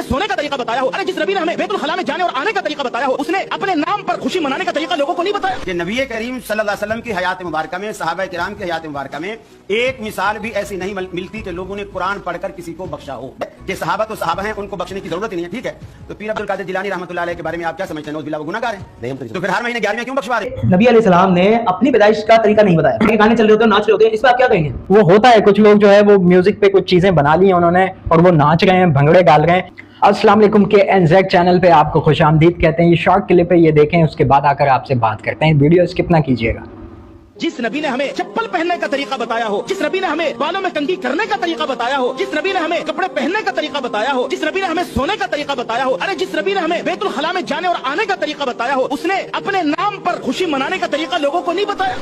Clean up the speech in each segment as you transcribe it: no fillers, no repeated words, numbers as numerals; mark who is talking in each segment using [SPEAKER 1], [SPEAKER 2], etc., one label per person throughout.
[SPEAKER 1] सोने का तरीका बताया हो, अरे जिस नबी ने हमें बैतुल खला में जाने और आने का तरीका बताया हो, उसने अपने नाम पर खुशी मनाने का तरीका लोगों को नहीं बताया।
[SPEAKER 2] कि नबी करीम सल्लल्लाहु अलैहि वसल्लम की हयात मुबारक में, सहाबा किराम की हयात मुबारक में एक मिसाल भी ऐसी नहीं मिलती कि लोगों ने कुरान पढ़कर किसी को बख्शा हो। कि सहाबा तो सहाबा हैं, उनको बख्शने की जरूरत ही नहीं है, ठीक है। तो पीर अब्दुल कादिर जिलानी रहमतुल्लाह अलैह के बारे में आप क्या समझते हैं? नौजुबिल्लाह, वो गुनहगार हैं, तो फिर हर महीने 11वें क्यों बख्शवा रहे?
[SPEAKER 3] नबी अलैहिस्सलाम ने अपनी पैदाइश का तरीका नहीं बताया। गाने चल रहे होते हैं, नाच रहे होते हैं, इस पर आप क्या कहेंगे?
[SPEAKER 4] वो होता है, कुछ लोग जो है वो म्यूजिक पे कुछ चीजें बना ली हैं उन्होंने और वो नाच रहे हैं, भंगड़े डाल रहे हैं। अस्सलाम वालेकुम के एनजेड चैनल पे आपको खुशामदीद कहते हैं। ये शॉर्ट क्लिप है, ये देखें, उसके बाद आकर आपसे बात करते हैं। वीडियो स्किप ना कीजिएगा।
[SPEAKER 1] जिस नबी ने हमें चप्पल पहनने का तरीका बताया हो, जिस नबी ने हमें बालों में कंघी करने का तरीका बताया हो, जिस नबी ने हमें कपड़े पहनने का तरीका बताया हो, जिस नबी ने हमें सोने का तरीका बताया हो, अरे जिस नबी ने हमें बैतुल खला में जाने और आने का तरीका बताया हो, उसने अपने नाम पर खुशी मनाने का तरीका लोगों को नहीं बताया।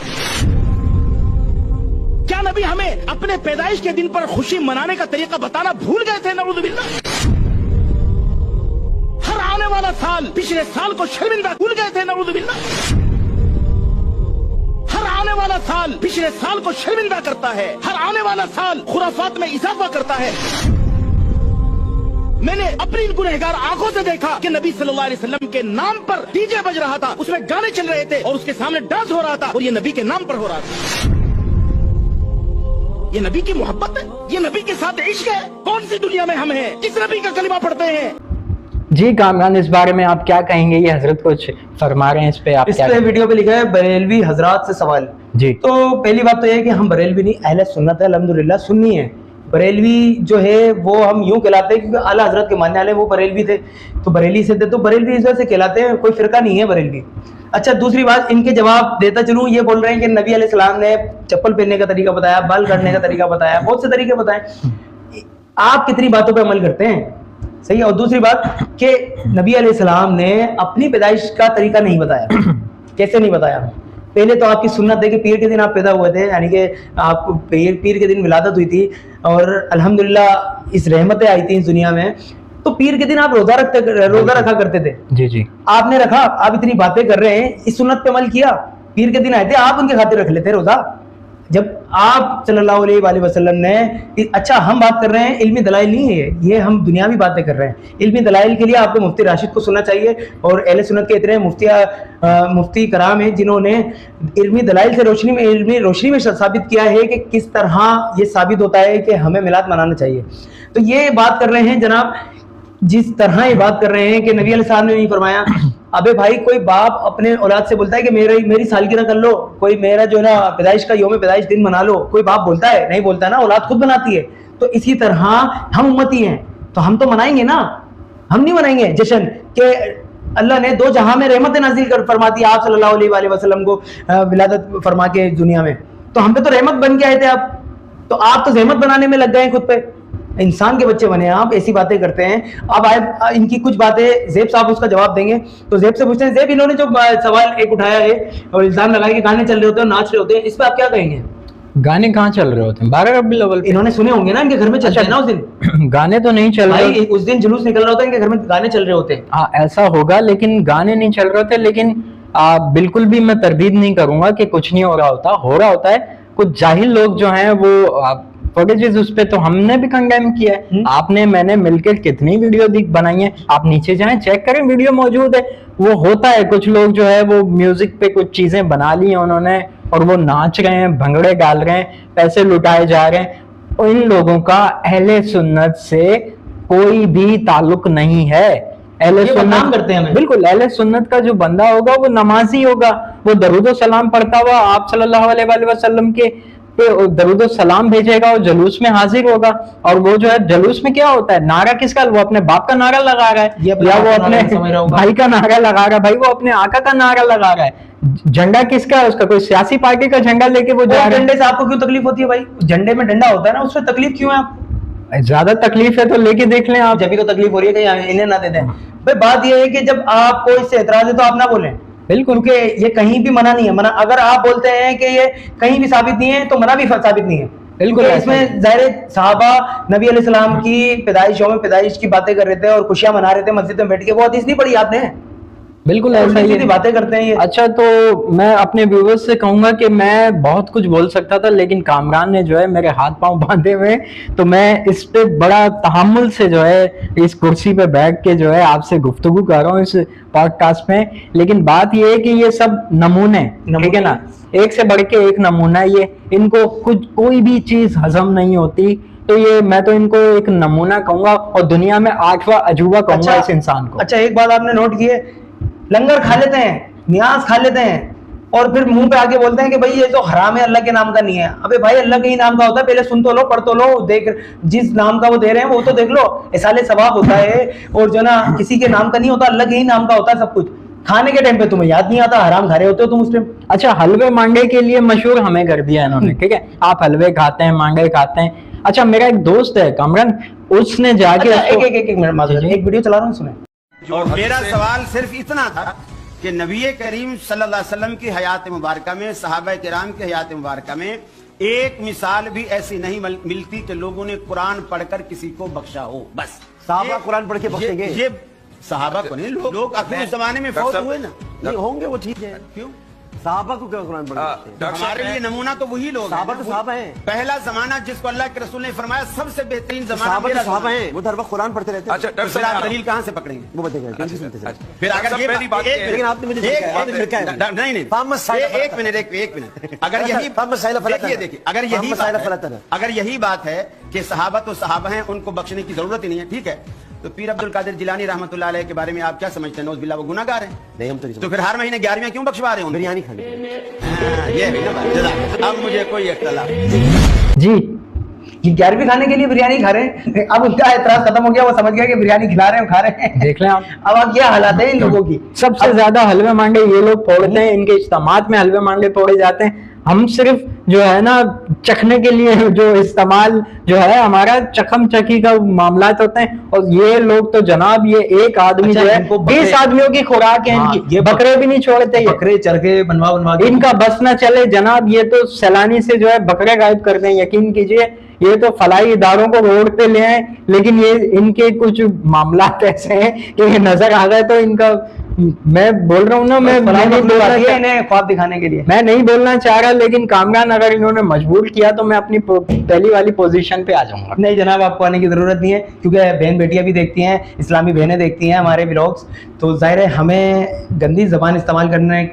[SPEAKER 1] क्या नबी हमें अपने पैदाइश के दिन पर खुशी मनाने का तरीका बताना भूल गए थे? नऊजुबिल्लाह। हर आने वाला साल पिछले साल को शर्मिंदा भूल गए थे? नऊजुबिल्लाह। हर आने वाला साल पिछले साल को शर्मिंदा करता है, हर आने वाला साल खुराफात में इजाफा करता है। मैंने अपनी गुनहगार आंखों से देखा कि नबी सल्लल्लाहु अलैहि वसल्लम के नाम पर डीजे बज रहा था, उसमें गाने चल रहे थे और उसके सामने डांस हो रहा था और ये नबी के नाम पर हो रहा था। ये नबी की मोहब्बत है, ये नबी के साथ इश्क है। कौन सी दुनिया में हम हैं किस नबी का कलिमा पढ़ते हैं?
[SPEAKER 4] जी कामरान, इस बारे में आप क्या कहेंगे? ये हजरत कुछ फरमा रहे हैं, इस पे आप
[SPEAKER 3] इस
[SPEAKER 4] क्या
[SPEAKER 3] पे वीडियो पे लिखा है बरेलवी हजरात से सवाल।
[SPEAKER 4] जी,
[SPEAKER 3] तो पहली बात तो ये है कि हम बरेलवी नहीं, अहले सुन्नत है, अल्हम्दुलिल्लाह सुन्नी है। बरेलवी जो है वो हम यूं कहलाते हैं क्योंकि आला हजरत के मानने वाले वो बरेलवी थे, तो बरेली से थे, तो बरेलवी इस वजह से कहलाते हैं, कोई फिरका नहीं है बरेलवी। अच्छा, दूसरी बात इनके जवाब देता चलूं, ये बोल रहे हैं कि नबी अलैहिस्सलाम ने चप्पल पहनने का तरीका बताया, बाल काटने का तरीका बताया, बहुत से तरीके बताए। आप कितनी बातों पर अमल करते हैं? सही है। और दूसरी बात कि नबी अलैहिस्सलाम ने अपनी पैदाइश का तरीका नहीं बताया। कैसे नहीं बताया? पहले तो आपकी सुन्नत है कि पीर के दिन आप पैदा हुए थे, यानी कि आपको पीर के दिन विलादत हुई थी और अल्हम्दुलिल्लाह इस रहमतें आई थी इस दुनिया में। तो पीर के दिन आप रोजा रखा करते थे।
[SPEAKER 4] जी जी, आपने
[SPEAKER 3] रखा। आप इतनी बातें कर रहे हैं, इस सुन्नत पे अमल किया? पीर के दिन आए थे, आप उनके खातिर रख लेते रोजा। जब आप सल्लल्लाहु अलैहि वसल्लम ने, अच्छा हम बात कर रहे हैं इल्मी दलाइल नहीं है ये हम दुनियावी बातें कर रहे हैं। इल्मी दलाइल के लिए आपको मुफ्ती राशिद को सुनना चाहिए और अहले सुन्नत के इतने मुफ्ती कराम हैं जिन्होंने इल्मी दलाइल से रोशनी में साबित किया है कि किस तरह ये साबित होता है कि हमें मिलाद मनाना चाहिए। तो ये बात कर रहे हैं जनाब, जिस तरह ये बात कर रहे हैं कि नबी अलैहि सलाम ने नहीं फरमाया। अबे भाई, कोई बाप अपने औलाद से बोलता है कि मेरी सालगिरह कर लो, कोई मेरा जो है ना पैदाइश का यौम पैदाइश दिन मना लो, कोई बाप बोलता है? नहीं बोलता ना, औलाद खुद बनाती है। तो इसी तरह हम उम्मती हैं तो हम तो मनाएंगे ना, हम नहीं मनाएंगे जश्न के अल्लाह ने दो जहां में रहमत नाजिल कर फरमा दी आप सल्लल्लाहु अलैहि वसल्लम को विलादत फरमा के दुनिया में, तो हम पे तो रहमत बन के आए थे आप, तो आप तो रहमत बनाने में लग गए खुद पे। इंसान के बच्चे बने आप, ऐसी बातें करते हैं। अब आए इनकी कुछ बातें जेब साहब उसका जवाब देंगे, तो जेब से पूछते हैं, जेब इन्होंने जो सवाल एक उठाया है और इल्जाम लगाया कि गाने चल रहे होते हैं, नाच रहे होते हैं, इस पर आप क्या कहेंगे?
[SPEAKER 4] गाने कहाँ चल रहे होते हैं? 12 रबीउल अव्वल
[SPEAKER 3] इन्होंने सुने होंगे ना, इनके घर में चलते हैं ना उस दिन।
[SPEAKER 4] गाने तो नहीं चल रहे,
[SPEAKER 3] उस दिन जुलूस निकल रहा होता है, इनके घर में गाने चल रहे होते हैं।
[SPEAKER 4] हाँ ऐसा होगा, लेकिन गाने नहीं चल रहे होते। लेकिन बिल्कुल भी मैं तरदीद नहीं करूंगा कि कुछ नहीं हो रहा होता है। कुछ जाहिल लोग जो हैं वो फुटेजेस उस पे तो हमने भी कंडेम किया है। आपने मैंने मिलकर कितनी वीडियो बनाई है, आप नीचे जाएं चेक करें, वीडियो मौजूद है। वो होता है, कुछ लोग जो है वो म्यूजिक पे कुछ चीजें बना ली हैं उन्होंने और वो नाच रहे हैं, भंगड़े डाल रहे हैं, पैसे लुटाए जा रहे हैं। और इन लोगों का अहले सुन्नत से कोई भी ताल्लुक नहीं है। अहले सुन्नत
[SPEAKER 3] करते हैं,
[SPEAKER 4] बिल्कुल अहले सुन्नत का जो बंदा होगा वो नमाजी होगा, वो दरूद सलाम पढ़ता हुआ आप सल्लल्लाहु अलैहि वसल्लम के दरूद सलाम भेजेगा और जुलूस में हाजिर होगा। और वो जो है जुलूस में क्या होता है, नारा किसका? वो अपने बाप का नारा लगा रहा है या वो अपने भाई का नारा लगा रहा है, भाई वो अपने आका का नारा लगा रहा है। झंडा किसका है? उसका कोई सियासी पार्टी का झंडा लेके वो जा रहा है।
[SPEAKER 3] झंडे से आपको क्यों तकलीफ होती है भाई? झंडे में डंडा होता है ना, उसमें तकलीफ क्यों है आपको?
[SPEAKER 4] ज्यादा तकलीफ है तो लेके देख लें आप।
[SPEAKER 3] जब भी तो तकलीफ हो रही है कि इन्हें ना दे दें भाई। बात यह है कि जब आपको इससे एतराज है तो आप ना बोलें, बिल्कुल, क्योंकि ये कहीं भी मना नहीं है। मना अगर आप बोलते हैं कि ये कहीं भी साबित नहीं है तो मना भी साबित नहीं है, बिल्कुल। इसमें ज़ाहिर सहाबा नबी अलैहिस्सलाम की पैदाइश, यौम पैदाइश की बातें कर रहे थे और खुशियां मना रहे थे मस्जिद में बैठ के, वो हदीस नहीं पढ़ी आपने?
[SPEAKER 4] बिल्कुल ऐसा ही है।
[SPEAKER 3] बातें करते हैं ये।
[SPEAKER 4] अच्छा, तो मैं अपने व्यूवर्स से कहूंगा कि मैं बहुत कुछ बोल सकता था, लेकिन कामरान ने जो है मेरे हाथ पांव बांधे हुए, तो मैं इस पे बड़ा तहम्मुल से जो है इस कुर्सी पे बैठ के जो है आपसे गुफ्तगू कर रहा हूँ इस पॉडकास्ट में। लेकिन बात ये है कि ये सब नमूने, ठीक है ना, एक से बढ़ के एक नमूना, ये इनको कुछ कोई भी चीज हजम नहीं होती, तो ये मैं तो इनको एक नमूना कहूंगा और दुनिया में 8वां अजूबा कहूंगा इस इंसान को।
[SPEAKER 3] अच्छा, एक बात आपने नोट की है, लंगर खा लेते हैं, न्याज खा लेते हैं और फिर मुंह पे आके बोलते हैं कि भाई ये तो हराम है, अल्लाह के नाम का नहीं है। अबे भाई, अल्लाह के ही नाम का होता है, पहले सुन तो लो, पढ़ तो लो, देख जिस नाम का वो दे रहे हैं वो तो देख लो, इसाले सवाब होता है, और जो ना किसी के नाम का नहीं होता, अल्लाह के ही नाम का होता है सब कुछ। खाने के टाइम पे तुम्हें याद नहीं आता, हराम खा रहे होते हो तुम उस टाइम।
[SPEAKER 4] अच्छा, हलवे मांडे के लिए मशहूर हमें कर दिया इन्होंने, ठीक है, आप हलवे खाते हैं, मांडे खाते हैं। अच्छा, मेरा एक दोस्त है कामरान, उसने जाके
[SPEAKER 3] एक मिनट एक वीडियो चला रहा हूँ, सुने।
[SPEAKER 2] और मेरा सवाल सिर्फ इतना था कि नबी करीम सल्लल्लाहु अलैहि वसल्लम की हयात मुबारका में, सहाबा किराम की हयात मुबारका में एक मिसाल भी ऐसी नहीं मिलती कि लोगों ने कुरान पढ़कर किसी को बख्शा हो। बस
[SPEAKER 5] साहबा कुरान पढ़ के बख्शेंगे?
[SPEAKER 2] ये सहाबा को नहीं, लोग आखिर उस जमाने में फौत हुए ना,
[SPEAKER 5] ये होंगे, वो ठीक है।
[SPEAKER 2] क्यों?
[SPEAKER 5] साहबा को क्या कुरान पढ़?
[SPEAKER 2] हमारे लिए नमूना तो वही लोग
[SPEAKER 5] साहबा
[SPEAKER 2] हैं।
[SPEAKER 5] तो साहबा हैं।
[SPEAKER 2] पहला जमाना जिसको अल्लाह के रसूल ने फरमाया सबसे बेहतरीन जमाना
[SPEAKER 5] साहबा
[SPEAKER 2] मेरा
[SPEAKER 5] तो साहबा
[SPEAKER 2] ज़माना।
[SPEAKER 5] हैं, वो तो हर वक्त कुरान पढ़ते रहते हैं।
[SPEAKER 6] अच्छा,
[SPEAKER 2] तो फिर आप दलील कहाँ से पकड़ेंगे?
[SPEAKER 5] वो बताइए, क्यों सुनते हैं?
[SPEAKER 2] फिर अगर ये
[SPEAKER 6] पहली बात
[SPEAKER 2] एक-
[SPEAKER 6] है,
[SPEAKER 5] लेकिन आपने मुझे झिड़काया, आपने झिड़काया।
[SPEAKER 2] नहीं नहीं
[SPEAKER 5] फाहम मसाइला
[SPEAKER 2] एक मिनट एक मिनट अगर यही
[SPEAKER 5] फाहम मसाइला फला
[SPEAKER 2] देखिए
[SPEAKER 5] तरह।
[SPEAKER 2] देखिए अगर
[SPEAKER 5] फाहम
[SPEAKER 2] यही
[SPEAKER 5] मसाइला
[SPEAKER 2] बात
[SPEAKER 5] फला
[SPEAKER 2] है,
[SPEAKER 5] तरह।
[SPEAKER 2] अगर यही बात है कि सहाबा तो सहाबा हैं, उनको बख्शने की जरूरत ही नहीं है, ठीक है, तो पीर अब्दुल कादिर जिलानी रहमतुल्लाह अलैह के बारे में आप क्या समझते हैं? नौज़ बिल्लाह वो गुनाहगार हैं।
[SPEAKER 5] नहीं, हम तो नहीं
[SPEAKER 2] तो फिर हर महीने 11वें क्यों बख्शवा रहे हैं उनको?
[SPEAKER 5] बिरयानी खाने।
[SPEAKER 2] हाँ, ये है ना बात। जज़ाक। अब मुझे कोई इख्तिलाफ नहीं।
[SPEAKER 4] जी,
[SPEAKER 3] ये 11वीं खाने के लिए बिरयानी खा रहे हैं। अब उनका एतराज खत्म हो गया, वो समझ गया कि बिरयानी खिला रहे हैं, खा रहे हैं।
[SPEAKER 4] देख लें आप,
[SPEAKER 3] अब क्या हालात है इन लोगों की।
[SPEAKER 4] सबसे ज्यादा हलवे मांडे ये लोग फोड़ते हैं, इनके इज्तिमात में हलवे मांडे फोड़े जाते हैं। हम सिर्फ जो है ना चखने के लिए जो इस्तेमाल जो है हमारा चखम चखी का मामलात होते हैं, और ये लोग तो जनाब ये एक आदमी
[SPEAKER 3] अच्छा,
[SPEAKER 4] जो है
[SPEAKER 3] इनको
[SPEAKER 4] 20 आदमियों की खुराक है
[SPEAKER 3] हाँ,
[SPEAKER 4] इनकी,
[SPEAKER 3] ये
[SPEAKER 4] बकरे भी नहीं छोड़ते ये,
[SPEAKER 3] बकरे चरखे बनवा के
[SPEAKER 4] इनका बस ना चले जनाब, ये तो सैलानी से जो है बकरे गायब कर दें। यकीन कीजिए, ये तो फलाई इदारों को रोड पे ले आए, लेकिन ये इनके कुछ मामलात ऐसे हैं कि ये नजर आ गए तो इनका, मैं बोल रहा हूँ ना, मैं नहीं बोलना
[SPEAKER 3] इन्हें ख्वाब दिखाने के लिए।
[SPEAKER 4] मैं नहीं बोलना चाह रहा, लेकिन कामरान अगर इन्होंने मजबूर किया तो मैं अपनी पहली वाली पोजीशन पे आ जाऊंगा।
[SPEAKER 3] नहीं जनाब, आपको आने की जरूरत नहीं है, क्योंकि बहन बेटियां भी देखती हैं, इस्लामी बहनें देखती हैं हमारे व्लॉग्स, तो जाहिर है हमें गंदी जबान इस्तेमाल करने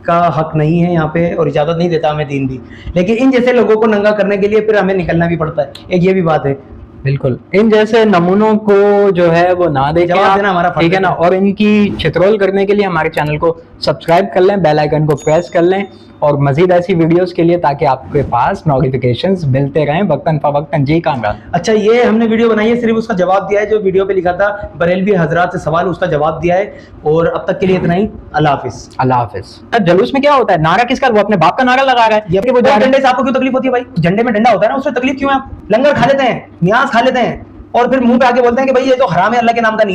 [SPEAKER 3] का हक नहीं है यहाँ पे, और इजाज़त नहीं देता हमें दीन भी। लेकिन इन जैसे लोगों को नंगा करने के लिए फिर हमें निकलना भी पड़ता है, एक ये भी बात है।
[SPEAKER 4] बिल्कुल, इन जैसे नमूनों को जो है वो ना देखें,
[SPEAKER 3] जवाब देना हमारा फर्ज
[SPEAKER 4] ठीक है ना, और इनकी छितरोल करने के लिए हमारे चैनल को सब्सक्राइब कर लें, बेल आइकन को प्रेस कर लें, और मजीद ऐसी वीडियोस के लिए ताकि आपके पास नोटिफिकेशंस मिलते रहें वक्तन फवक्तन। जी कामरान।
[SPEAKER 3] अच्छा, ये हमने वीडियो बनाई है, सिर्फ उसका जवाब दिया है, जो वीडियो पे लिखा था बरेलवी हजरात से सवाल, उसका जवाब दिया है, और अब तक के लिए इतना ही। अल्लाह हाफिज।
[SPEAKER 4] अल्लाह हाफिज। जलूस में क्या होता है? नारा किसका? वो अपने बाप का नारा लगा रहा है।
[SPEAKER 3] ये वो झंडे से आपको क्यों तकलीफ होती है भाई? झंडे में डंडा होता है ना, उससे तकलीफ क्यों है? आप लंगर खा लेते हैं, न्याज खा लेते हैं, और फिर मुंह पे आके बोलते हैं कि भाई ये तो हराम है, अल्लाह के नाम का नहीं है।